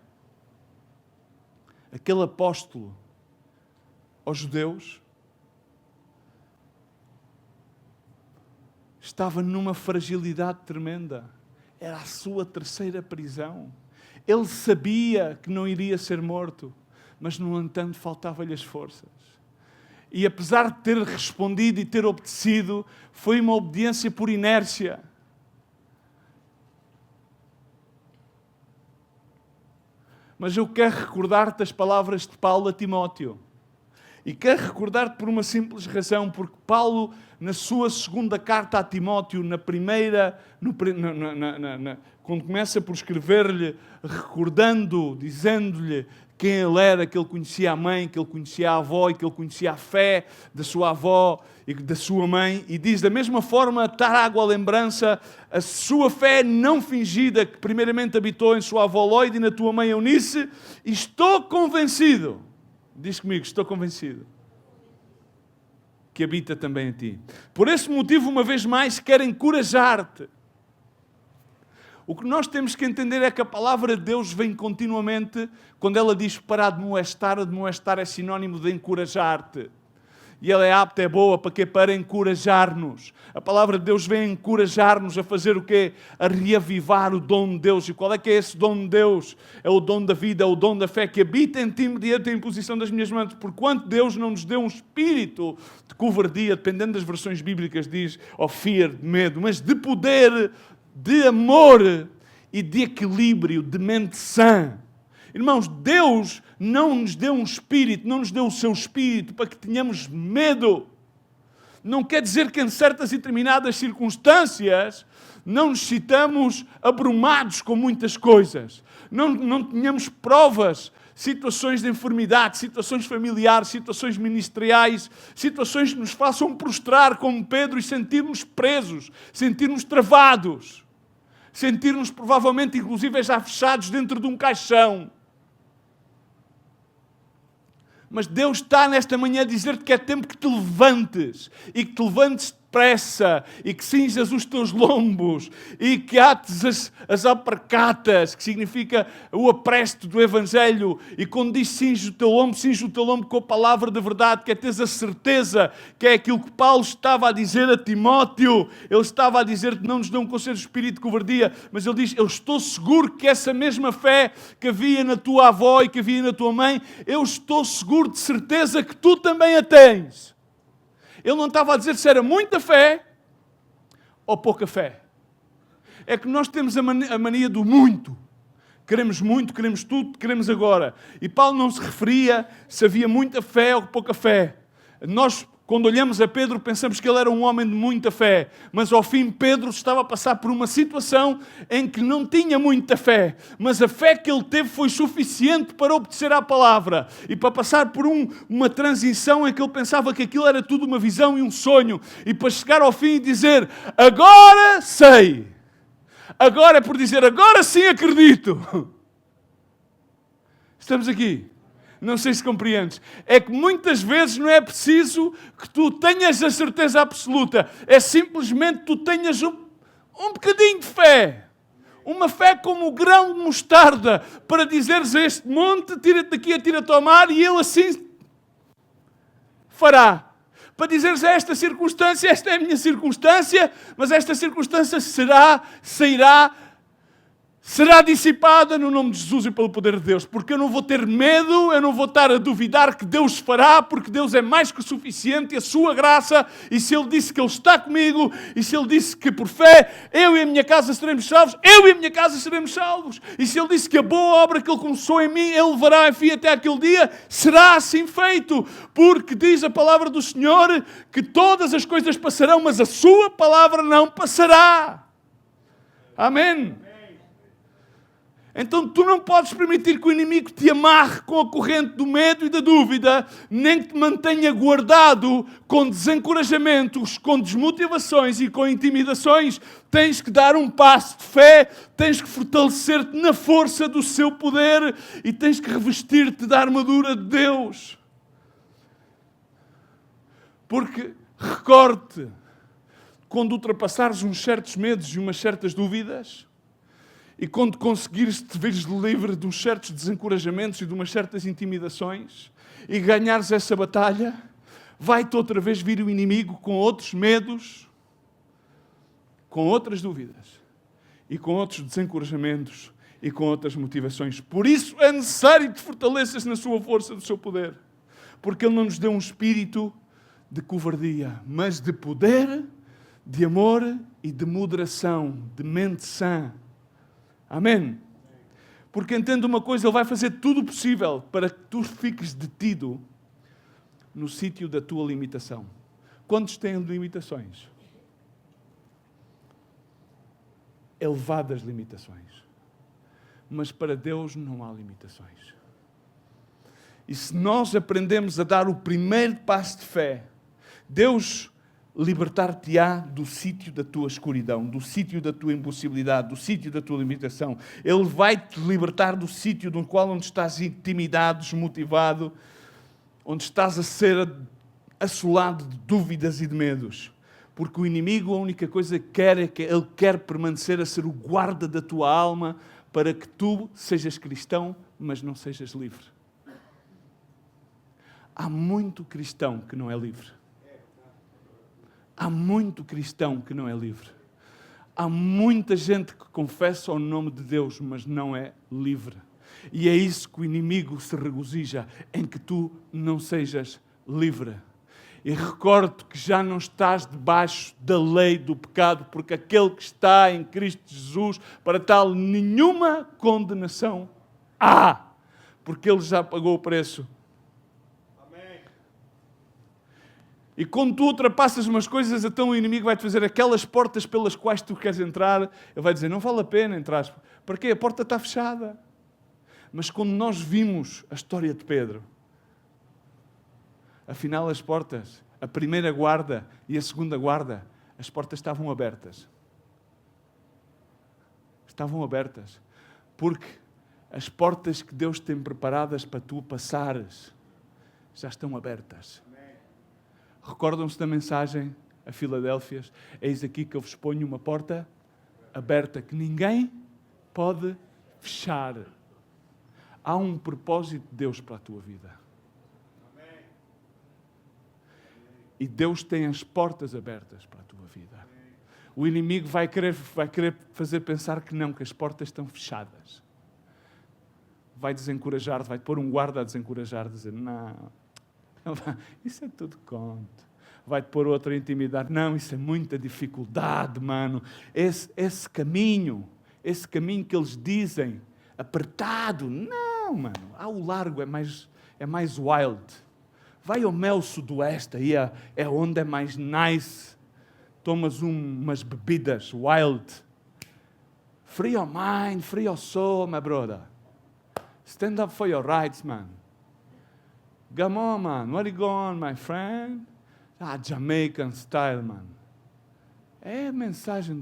aquele apóstolo aos judeus, estava numa fragilidade tremenda. Era a sua terceira prisão. Ele sabia que não iria ser morto, mas, no entanto, faltavam-lhe as forças. E apesar de ter respondido e ter obedecido, foi uma obediência por inércia. Mas eu quero recordar-te as palavras de Paulo a Timóteo. E quero recordar-te por uma simples razão, porque Paulo, na sua segunda carta a Timóteo, quando começa por escrever-lhe, recordando, dizendo-lhe quem ele era, que ele conhecia a mãe, que ele conhecia a avó e que ele conhecia a fé da sua avó e da sua mãe, e diz da mesma forma, trago à lembrança a sua fé não fingida, que primeiramente habitou em sua avó Loide e na tua mãe Eunice, e estou convencido, diz comigo, estou convencido, que habita também em ti. Por esse motivo, uma vez mais, quero encorajar-te. O que nós temos que entender é que a palavra de Deus vem continuamente, quando ela diz para admoestar é sinónimo de encorajar-te. E ela é apta, é boa, para quê? Para encorajar-nos. A palavra de Deus vem encorajar-nos a fazer o quê? A reavivar o dom de Deus. E qual é que é esse dom de Deus? É o dom da vida, é o dom da fé que habita em ti mediante a imposição das minhas mãos. Porquanto Deus não nos deu um espírito de covardia, dependendo das versões bíblicas, diz, ou fear, de medo, mas de poder, de amor e de equilíbrio, de mente sã. Irmãos, Deus não nos deu um espírito, não nos deu o seu espírito para que tenhamos medo. Não quer dizer que em certas e determinadas circunstâncias não nos sintamos abrumados com muitas coisas. Não tenhamos provas, situações de enfermidade, situações familiares, situações ministeriais, situações que nos façam prostrar como Pedro e sentirmos presos, sentirmos travados, sentirmos provavelmente inclusive já fechados dentro de um caixão. Mas Deus está nesta manhã a dizer-te que é tempo que te levantes e que te levantes depressa e que cinjas os teus lombos e que ates as alparcatas, que significa o apresto do Evangelho. E quando diz cinge o teu lombo com a palavra da verdade, que é teres a certeza que é aquilo que Paulo estava a dizer a Timóteo. Ele estava a dizer que não nos deu um conselho de espírito de covardia, mas ele diz, eu estou seguro que essa mesma fé que havia na tua avó e que havia na tua mãe, eu estou seguro de certeza que tu também a tens. Ele não estava a dizer se era muita fé ou pouca fé. É que nós temos a mania do muito. Queremos muito, queremos tudo, queremos agora. E Paulo não se referia se havia muita fé ou pouca fé. Nós, quando olhamos a Pedro, pensamos que ele era um homem de muita fé. Mas ao fim, Pedro estava a passar por uma situação em que não tinha muita fé. Mas a fé que ele teve foi suficiente para obedecer à palavra. E para passar por uma transição em que ele pensava que aquilo era tudo uma visão e um sonho. E para chegar ao fim e dizer, agora sei. Agora é por dizer, agora sim acredito. Estamos aqui. Não sei se compreendes. É que muitas vezes não é preciso que tu tenhas a certeza absoluta. É simplesmente que tu tenhas um bocadinho de fé. Uma fé como o grão de mostarda. Para dizeres a este monte, tira-te daqui, atira-te ao mar, e ele assim fará. Para dizeres a esta circunstância, esta é a minha circunstância, mas esta circunstância será dissipada no nome de Jesus e pelo poder de Deus. Porque eu não vou ter medo, eu não vou estar a duvidar que Deus fará, porque Deus é mais que suficiente e a sua graça, e se Ele disse que Ele está comigo, e se Ele disse que por fé eu e a minha casa seremos salvos, eu e a minha casa seremos salvos. E se Ele disse que a boa obra que Ele começou em mim, Ele levará, enfim, até aquele dia, será assim feito. Porque diz a palavra do Senhor que todas as coisas passarão, mas a sua palavra não passará. Amém. Então tu não podes permitir que o inimigo te amarre com a corrente do medo e da dúvida, nem que te mantenha guardado com desencorajamentos, com desmotivações e com intimidações. Tens que dar um passo de fé, tens que fortalecer-te na força do seu poder e tens que revestir-te da armadura de Deus. Porque, recorde-te, quando ultrapassares uns certos medos e umas certas dúvidas, e quando conseguires te veres livre de uns certos desencorajamentos e de umas certas intimidações, e ganhares essa batalha, vai-te outra vez vir o inimigo com outros medos, com outras dúvidas, e com outros desencorajamentos, e com outras motivações. Por isso é necessário que te fortaleças na sua força do seu poder. Porque Ele não nos deu um espírito de covardia, mas de poder, de amor e de moderação, de mente sã. Amém? Porque entenda uma coisa, Ele vai fazer tudo o possível para que tu fiques detido no sítio da tua limitação. Quantos têm limitações? Elevadas limitações. Mas para Deus não há limitações. E se nós aprendemos a dar o primeiro passo de fé, Deus libertar-te-á do sítio da tua escuridão, do sítio da tua impossibilidade, do sítio da tua limitação. Ele vai-te libertar do sítio onde estás intimidado, desmotivado, onde estás a ser assolado de dúvidas e de medos. Porque o inimigo, a única coisa que quer é que ele quer permanecer a ser o guarda da tua alma para que tu sejas cristão, mas não sejas livre. Há muito cristão que não é livre. Há muito cristão que não é livre. Há muita gente que confessa o nome de Deus, mas não é livre. E é isso que o inimigo se regozija, em que tu não sejas livre. E recordo que já não estás debaixo da lei do pecado, porque aquele que está em Cristo Jesus, para tal nenhuma condenação há, porque Ele já pagou o preço. E quando tu ultrapassas umas coisas, então o inimigo vai-te fazer aquelas portas pelas quais tu queres entrar. Ele vai dizer, não vale a pena entrar. Para quê? A porta está fechada. Mas quando nós vimos a história de Pedro, afinal as portas, a primeira guarda e a segunda guarda, as portas estavam abertas. Estavam abertas. Porque as portas que Deus tem preparadas para tu passares, já estão abertas. Recordam-se da mensagem a Filadélfias? Eis aqui que eu vos ponho uma porta aberta que ninguém pode fechar. Há um propósito de Deus para a tua vida. E Deus tem as portas abertas para a tua vida. O inimigo vai querer fazer pensar que não, que as portas estão fechadas. Vai desencorajar, vai pôr um guarda a desencorajar, dizer, não, isso é tudo conto. Vai-te pôr outra intimidade. Não, isso é muita dificuldade, mano. Esse caminho que eles dizem, apertado, não, mano. O largo é mais wild. Vai ao mel sudoeste, aí é onde é mais nice. Tomas umas bebidas wild. Free your mind, free your soul, my brother. Stand up for your rights, man. Come on, man. What are you going, my friend? Jamaican style, man. É a mensagem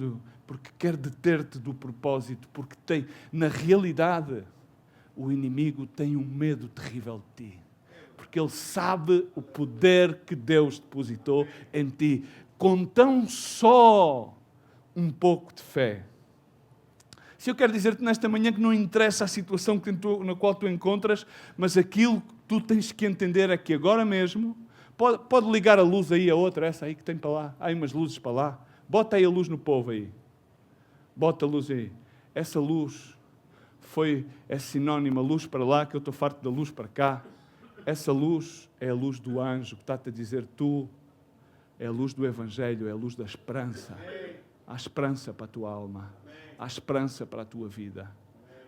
porque quer deter-te do propósito, porque na realidade, o inimigo tem um medo terrível de ti. Porque ele sabe o poder que Deus depositou em ti, com tão só um pouco de fé. Se eu quero dizer-te nesta manhã que não interessa a situação na qual tu encontras, mas aquilo que tu tens que entender é que agora mesmo, pode ligar a luz aí, a outra, essa aí que tem para lá, há umas luzes para lá, bota aí a luz no povo aí, bota a luz aí. Essa luz é sinónimo, a luz para lá, que eu estou farto da luz para cá. Essa luz é a luz do anjo que está-te a dizer, tu, é a luz do Evangelho, é a luz da esperança. Há esperança para a tua alma. Há esperança para a tua vida.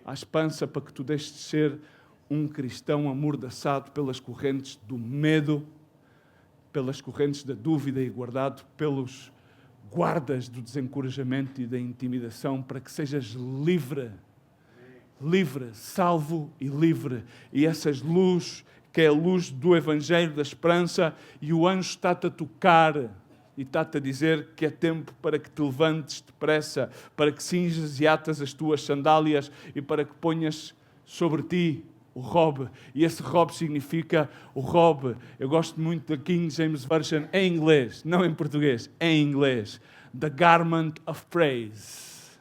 Há esperança para que tu deixes de ser um cristão amordaçado pelas correntes do medo, pelas correntes da dúvida e guardado pelos guardas do desencorajamento e da intimidação, para que sejas livre, salvo e livre. E essas luzes, que é a luz do Evangelho da esperança, e o anjo está-te a tocar e está-te a dizer que é tempo para que te levantes depressa, para que cinjas e atas as tuas sandálias e para que ponhas sobre ti o robe. E esse robe significa o robe. Eu gosto muito da King James Version em inglês, não em português, em inglês. The garment of praise.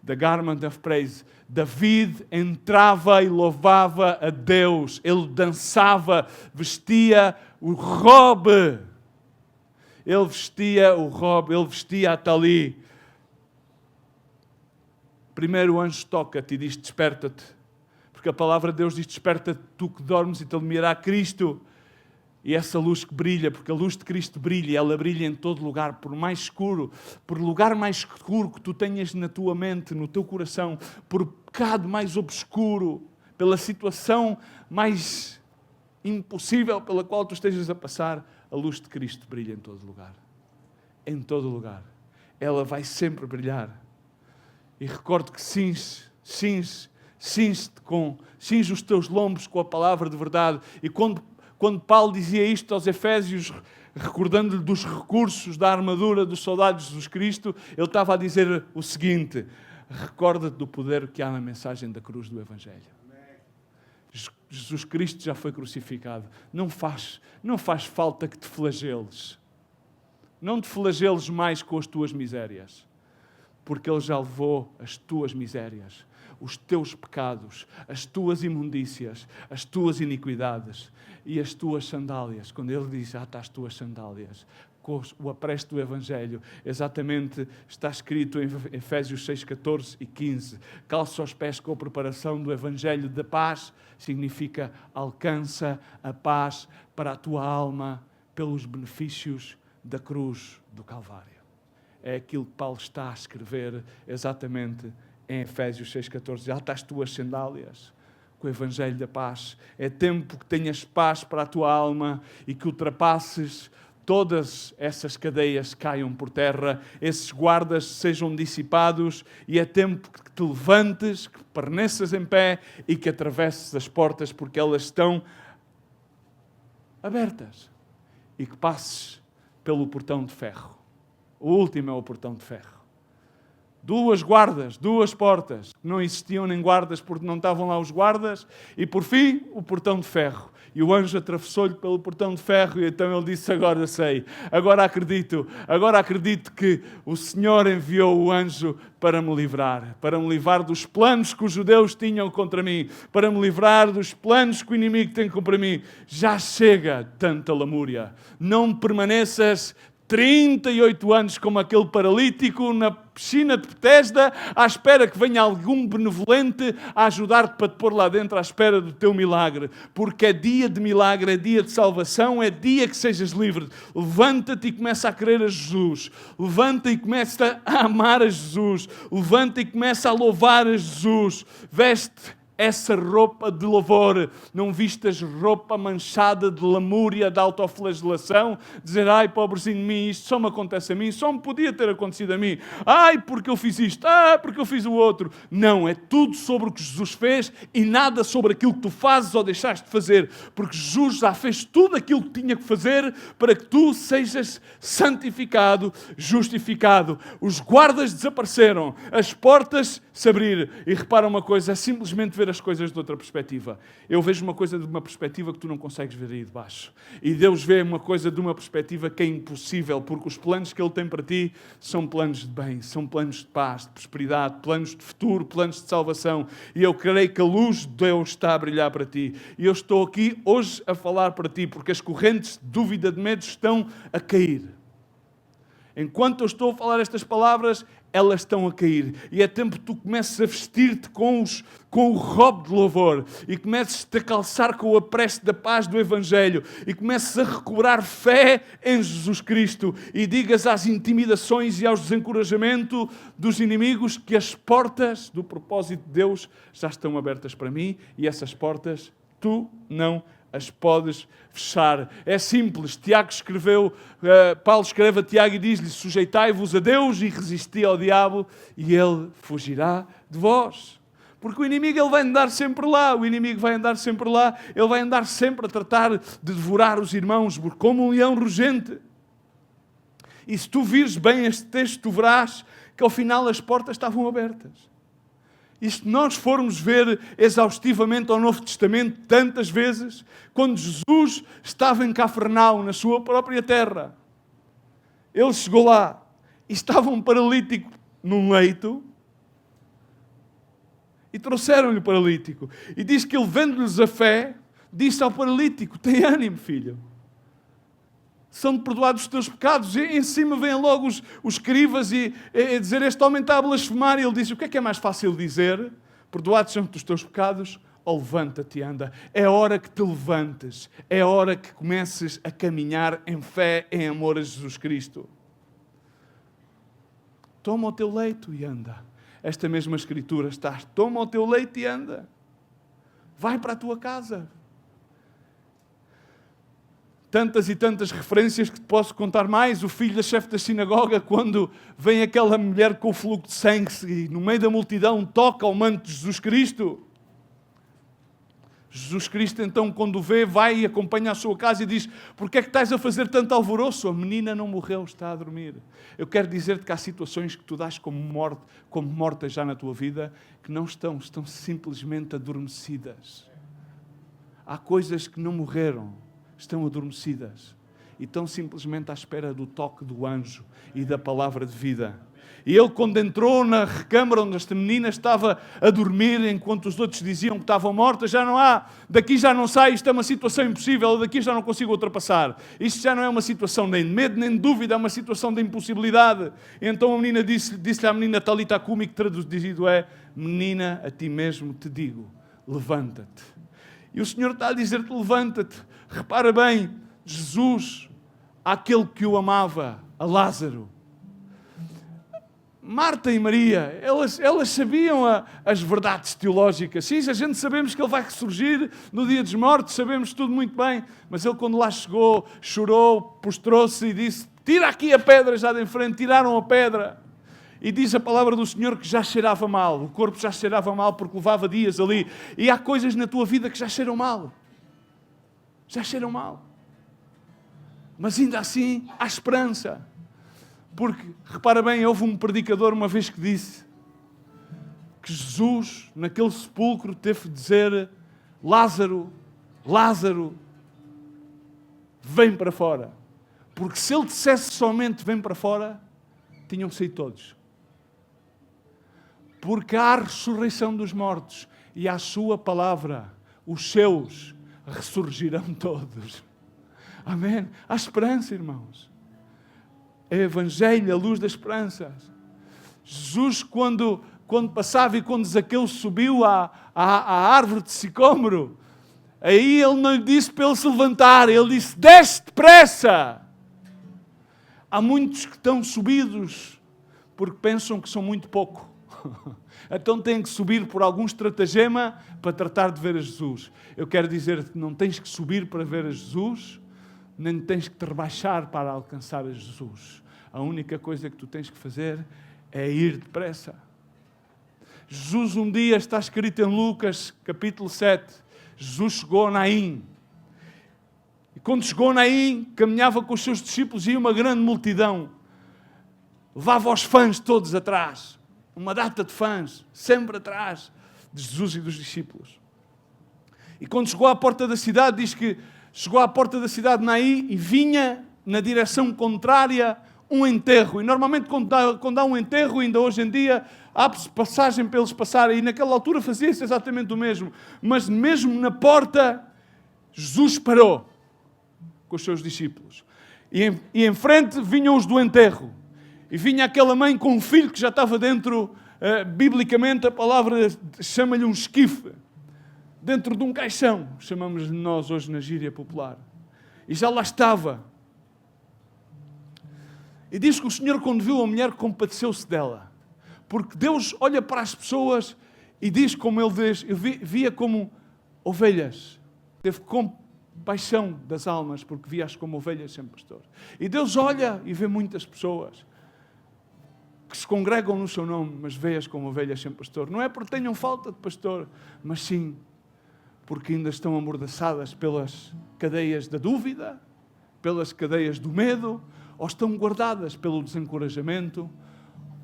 The garment of praise. David entrava e louvava a Deus. Ele dançava, vestia o robe. Ele vestia o robe, ele vestia a tali. Primeiro o anjo toca-te e diz, desperta-te. Porque a palavra de Deus diz, desperta-te tu que dormes e te iluminará Cristo. E essa luz que brilha, porque a luz de Cristo brilha, ela brilha em todo lugar, por mais escuro, por lugar mais escuro que tu tenhas na tua mente, no teu coração, por pecado mais obscuro, pela situação mais impossível pela qual tu estejas a passar, a luz de Cristo brilha em todo lugar. Em todo lugar. Ela vai sempre brilhar. E recordo que cinge os teus lombos com a palavra de verdade. E quando Paulo dizia isto aos Efésios, recordando-lhe dos recursos da armadura dos soldados de Jesus Cristo, ele estava a dizer o seguinte: recorda-te do poder que há na mensagem da cruz do Evangelho. Jesus Cristo já foi crucificado. Não faz falta que te flageles. Não te flageles mais com as tuas misérias, porque Ele já levou as tuas misérias, os teus pecados, as tuas imundícias, as tuas iniquidades e as tuas sandálias. Quando Ele diz, está as tuas sandálias, com o apresto do Evangelho, exatamente está escrito em Efésios 6, 14 e 15, calça os pés com a preparação do Evangelho da paz, significa alcança a paz para a tua alma pelos benefícios da cruz do Calvário. É aquilo que Paulo está a escrever exatamente em Efésios 6, 14. Ata as tuas sandálias com o Evangelho da paz. É tempo que tenhas paz para a tua alma e que ultrapasses todas essas cadeias caiam por terra, esses guardas sejam dissipados e é tempo que te levantes, que permaneças em pé e que atravesses as portas porque elas estão abertas e que passes pelo portão de ferro. O último é o portão de ferro. 2 guardas, 2 portas. Não existiam nem guardas porque não estavam lá os guardas. E por fim, o portão de ferro. E o anjo atravessou-lhe pelo portão de ferro e então ele disse, agora sei, agora acredito que o Senhor enviou o anjo para me livrar dos planos que os judeus tinham contra mim, para me livrar dos planos que o inimigo tem contra mim. Já chega tanta lamúria. Não permaneças 38 anos como aquele paralítico na piscina de Betesda, à espera que venha algum benevolente a ajudar-te para te pôr lá dentro à espera do teu milagre. Porque é dia de milagre, é dia de salvação, é dia que sejas livre. Levanta-te e começa a crer a Jesus. Levanta e começa a amar a Jesus. Levanta e começa a louvar a Jesus. Veste essa roupa de louvor, não vistas roupa manchada de lamúria, de autoflagelação, dizer, ai, pobrezinho de mim, isto só me acontece a mim, só me podia ter acontecido a mim, ai, porque eu fiz isto, porque eu fiz o outro. Não, é tudo sobre o que Jesus fez e nada sobre aquilo que tu fazes ou deixaste de fazer, porque Jesus já fez tudo aquilo que tinha que fazer para que tu sejas santificado, justificado. Os guardas desapareceram, as portas se abriram e repara uma coisa, é simplesmente ver as coisas de outra perspectiva. Eu vejo uma coisa de uma perspectiva que tu não consegues ver aí de baixo. E Deus vê uma coisa de uma perspectiva que é impossível, porque os planos que Ele tem para ti são planos de bem, são planos de paz, de prosperidade, planos de futuro, planos de salvação. E eu creio que a luz de Deus está a brilhar para ti. E eu estou aqui hoje a falar para ti, porque as correntes de dúvida, de medo estão a cair. Enquanto eu estou a falar estas palavras, elas estão a cair. E é tempo que tu comeces a vestir-te com o robe de louvor e comeces-te a calçar com o apresto da paz do Evangelho e comeces a recobrar fé em Jesus Cristo e digas às intimidações e aos desencorajamentos dos inimigos que as portas do propósito de Deus já estão abertas para mim e essas portas tu não as podes fechar. É simples. Paulo escreve a Tiago e diz-lhe, sujeitai-vos a Deus e resisti ao diabo e ele fugirá de vós. Porque o inimigo ele vai andar sempre lá, ele vai andar sempre a tratar de devorar os irmãos como um leão rugente. E se tu vires bem este texto, tu verás que ao final as portas estavam abertas. E se nós formos ver exaustivamente ao Novo Testamento tantas vezes, quando Jesus estava em Cafarnaum, na sua própria terra, ele chegou lá e estava um paralítico num leito e trouxeram-lhe o paralítico. E diz que ele, vendo-lhes a fé, disse ao paralítico, tem ânimo, filho. São perdoados os teus pecados. E em cima vêm logo os escribas e dizer, este homem está a blasfemar. E ele diz, o que é mais fácil dizer? Perdoados são os teus pecados, ou levanta-te e anda. É hora que te levantes. É hora que comeces a caminhar em fé, em amor a Jesus Cristo. Toma o teu leito e anda. Esta mesma escritura está, toma o teu leito e anda. Vai para a tua casa. Tantas e tantas referências que te posso contar mais. O filho da chefe da sinagoga, quando vem aquela mulher com o fluxo de sangue e no meio da multidão toca ao manto de Jesus Cristo. Jesus Cristo então quando o vê, vai e acompanha a sua casa e diz, porquê é que estás a fazer tanto alvoroço? A menina não morreu, está a dormir. Eu quero dizer-te que há situações que tu dás como mortas já na tua vida, que não estão simplesmente adormecidas. Há coisas que não morreram, estão adormecidas e estão simplesmente à espera do toque do anjo e da palavra de vida. E ele, quando entrou na recâmara onde esta menina estava a dormir, enquanto os outros diziam que estavam mortas, já não há, daqui já não sai, isto é uma situação impossível, daqui já não consigo ultrapassar. Isto já não é uma situação nem de medo, nem de dúvida, é uma situação de impossibilidade. E então a menina disse-lhe à menina Talita Cumi, que traduzido é: menina, a ti mesmo te digo, levanta-te. E o Senhor está a dizer-te, levanta-te. Repara bem, Jesus, aquele que o amava, a Lázaro. Marta e Maria, elas sabiam as verdades teológicas. Sim, a gente sabemos que ele vai ressurgir no dia dos mortos, sabemos tudo muito bem. Mas ele, quando lá chegou, chorou, prostrou-se e disse: tira aqui a pedra já de em frente. Tiraram a pedra. E diz a palavra do Senhor que já cheirava mal. O corpo já cheirava mal porque levava dias ali. E há coisas na tua vida que já cheiram mal. Já cheiram mal. Mas ainda assim, há esperança. Porque, repara bem, houve um predicador uma vez que disse que Jesus, naquele sepulcro, teve de dizer: Lázaro, Lázaro, vem para fora. Porque se ele dissesse somente vem para fora, tinham saído todos. Porque há a ressurreição dos mortos e à sua palavra, os seus ressurgirão todos. Amém? Há esperança, irmãos. É o Evangelho, a luz da esperança. Jesus, quando passava e quando Zaqueu subiu à árvore de sicômoro, aí ele não lhe disse para ele se levantar, ele disse: desce depressa. Há muitos que estão subidos porque pensam que são muito pouco. Então têm que subir por algum estratagema para tratar de ver a Jesus. Eu quero dizer que não tens que subir para ver a Jesus, nem tens que te rebaixar para alcançar a Jesus. A única coisa que tu tens que fazer é ir depressa. Jesus um dia, está escrito em Lucas, capítulo 7, Jesus chegou a Naim. E quando chegou a Naim, caminhava com os seus discípulos e uma grande multidão. Levava os fãs todos atrás. Uma data de fãs, sempre atrás de Jesus e dos discípulos. E quando chegou à porta da cidade, diz que chegou à porta da cidade de Naim e vinha na direção contrária um enterro. E normalmente quando há um enterro, ainda hoje em dia, abre-se passagem para eles passarem. E naquela altura fazia-se exatamente o mesmo. Mas mesmo na porta, Jesus parou com os seus discípulos. E em frente vinham os do enterro. E vinha aquela mãe com um filho que já estava dentro, biblicamente a palavra chama-lhe um esquife. Dentro de um caixão, chamamos nós hoje na gíria popular. E já lá estava. E diz que o Senhor, quando viu a mulher, compadeceu-se dela. Porque Deus olha para as pessoas e diz como Ele diz, via como ovelhas. Teve compaixão das almas, porque via-as como ovelhas sem pastor. E Deus olha e vê muitas pessoas que se congregam no seu nome, mas vê-as como ovelhas sem pastor. Não é porque tenham falta de pastor, mas sim porque ainda estão amordaçadas pelas cadeias da dúvida, pelas cadeias do medo, ou estão guardadas pelo desencorajamento,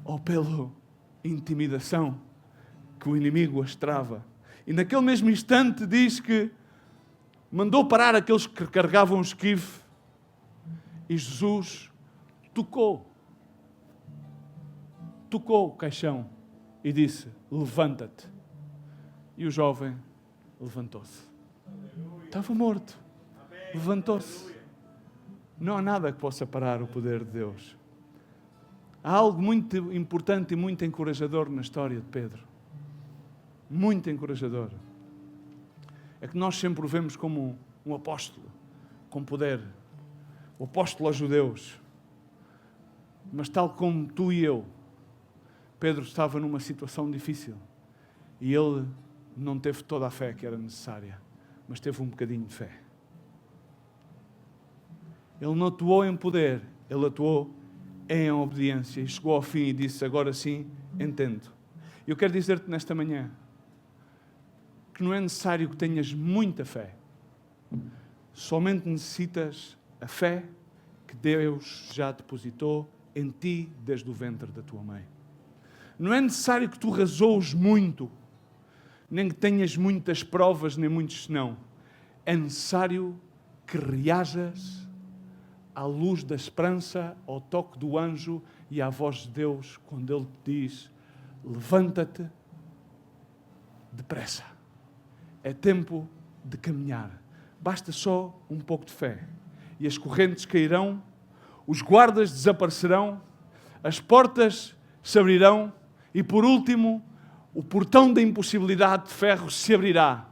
ou pela intimidação que o inimigo as trava. E naquele mesmo instante diz que mandou parar aqueles que carregavam o esquife e Jesus tocou o caixão e disse: levanta-te. E o jovem levantou-se. Estava morto. Levantou-se. Não há nada que possa parar o poder de Deus. Há algo muito importante e muito encorajador na história de Pedro. Muito encorajador. É que nós sempre o vemos como um apóstolo, com poder. O apóstolo aos judeus. Mas tal como tu e eu, Pedro estava numa situação difícil. E ele não teve toda a fé que era necessária, mas teve um bocadinho de fé. Ele não atuou em poder, ele atuou em obediência. E chegou ao fim e disse: agora sim, entendo. E eu quero dizer-te nesta manhã que não é necessário que tenhas muita fé. Somente necessitas a fé que Deus já depositou em ti desde o ventre da tua mãe. Não é necessário que tu razoes muito, nem que tenhas muitas provas, nem muitos senão. é necessário que reajas à luz da esperança, ao toque do anjo e à voz de Deus, quando Ele te diz: levanta-te depressa. É tempo de caminhar. Basta só um pouco de fé. E as correntes cairão, os guardas desaparecerão, as portas se abrirão e, por último, o portão da impossibilidade de ferro se abrirá.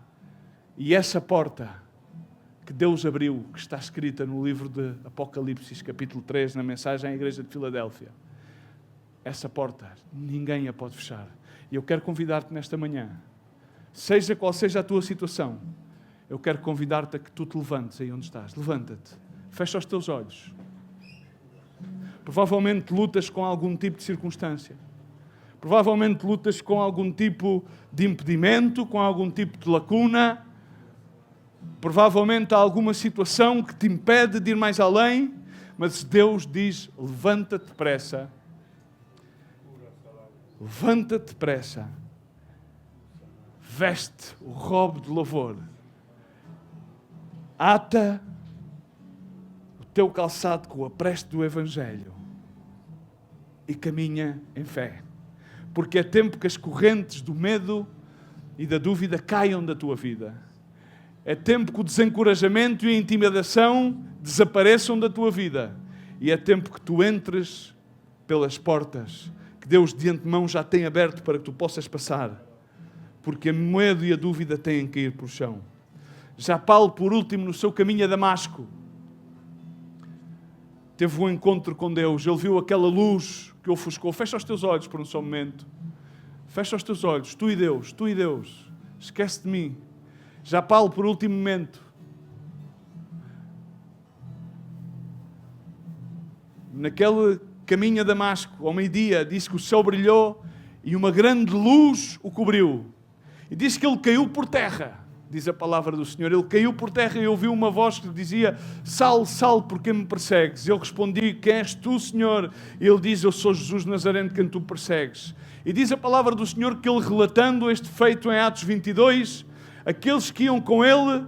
E essa porta que Deus abriu, que está escrita no livro de Apocalipse, capítulo 3, na mensagem à igreja de Filadélfia, essa porta ninguém a pode fechar. E eu quero convidar-te nesta manhã, seja qual seja a tua situação, eu quero convidar-te a que tu te levantes aí onde estás. Levanta-te, fecha os teus olhos. Provavelmente lutas com algum tipo de circunstância. Provavelmente lutas com algum tipo de impedimento, com algum tipo de lacuna. Provavelmente há alguma situação que te impede de ir mais além. Mas Deus diz: levanta-te depressa. Levanta-te depressa. Veste o robo de louvor. Ata o teu calçado com o apreste do Evangelho e caminha em fé. Porque é tempo que as correntes do medo e da dúvida caiam da tua vida. É tempo que o desencorajamento e a intimidação desapareçam da tua vida. E é tempo que tu entres pelas portas que Deus de antemão já tem aberto para que tu possas passar. Porque o medo e a dúvida têm que ir para o chão. Já Paulo, por último, no seu caminho a Damasco, teve um encontro com Deus. Ele viu aquela luz que o ofuscou. Fecha os teus olhos por um só momento. Fecha os teus olhos. Tu e Deus, tu e Deus. Esquece de mim. Já Paulo, por último momento, naquele caminho a Damasco, ao meio-dia, disse que o céu brilhou e uma grande luz o cobriu. E disse que ele caiu por terra. Diz a palavra do Senhor. Ele caiu por terra e ouviu uma voz que lhe dizia: Saulo, Saulo, por que me persegues? Eu respondi: quem és tu, Senhor? E ele diz: eu sou Jesus Nazareno, quem tu persegues. E diz a palavra do Senhor que ele, relatando este feito em Atos 22, aqueles que iam com ele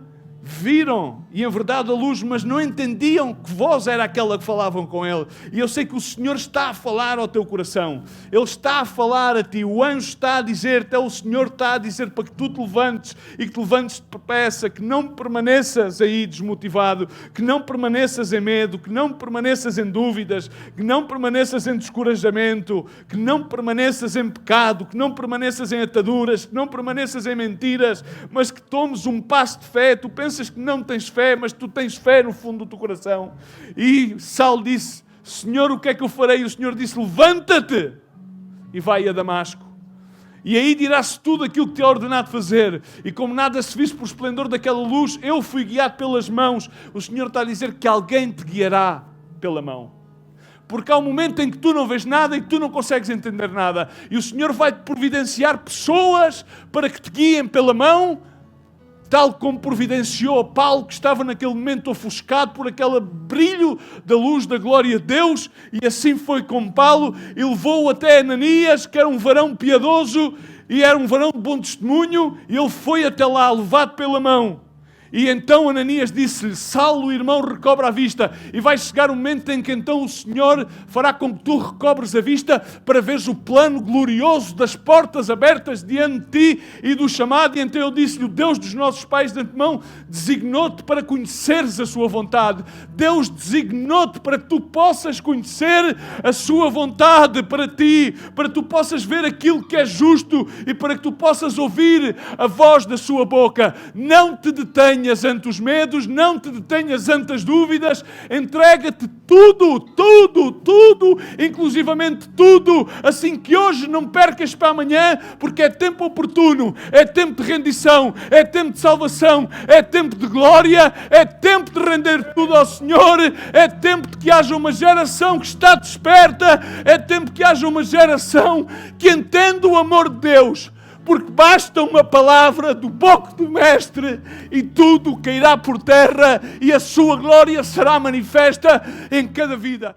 viram, e em verdade, a luz, mas não entendiam que voz era aquela que falavam com ele. E eu sei que o Senhor está a falar ao teu coração. Ele está a falar a ti. O anjo está a dizer-te, o Senhor está a dizer para que tu te levantes e que te levantes depressa, que não permaneças aí desmotivado, que não permaneças em medo, que não permaneças em dúvidas, que não permaneças em descorajamento, que não permaneças em pecado, que não permaneças em ataduras, que não permaneças em mentiras, mas que tomes um passo de fé. Tu pensas que não tens fé, mas tu tens fé no fundo do teu coração. E Saulo disse: Senhor, o que é que eu farei? E o Senhor disse: levanta-te e vai a Damasco. E aí dirá-se tudo aquilo que te é ordenado fazer. E como nada se visse por esplendor daquela luz, eu fui guiado pelas mãos. O Senhor está a dizer que alguém te guiará pela mão. Porque há um momento em que tu não vês nada e que tu não consegues entender nada. E o Senhor vai-te providenciar pessoas para que te guiem pela mão, tal como providenciou a Paulo, que estava naquele momento ofuscado por aquele brilho da luz da glória de Deus, e assim foi com Paulo, e levou-o até Ananias, que era um varão piedoso, e era um varão de bom testemunho, e ele foi até lá, levado pela mão. E então Ananias disse-lhe: Saulo, irmão, recobra a vista. E vai chegar um momento em que então o Senhor fará com que tu recobres a vista para veres o plano glorioso das portas abertas diante de ti e do chamado. E então eu disse-lhe: o Deus dos nossos pais de antemão designou-te para conheceres a sua vontade. Deus designou-te para que tu possas conhecer a sua vontade para ti, para que tu possas ver aquilo que é justo e para que tu possas ouvir a voz da sua boca. Não te detenhas ante os medos, não te detenhas ante as dúvidas, entrega-te tudo, inclusivamente tudo, assim que hoje não percas para amanhã, porque é tempo oportuno, é tempo de rendição, é tempo de salvação, é tempo de glória, é tempo de render tudo ao Senhor, é tempo de que haja uma geração que está desperta, é tempo que haja uma geração que entenda o amor de Deus. Porque basta uma palavra do boca do Mestre e tudo cairá por terra e a sua glória será manifesta em cada vida.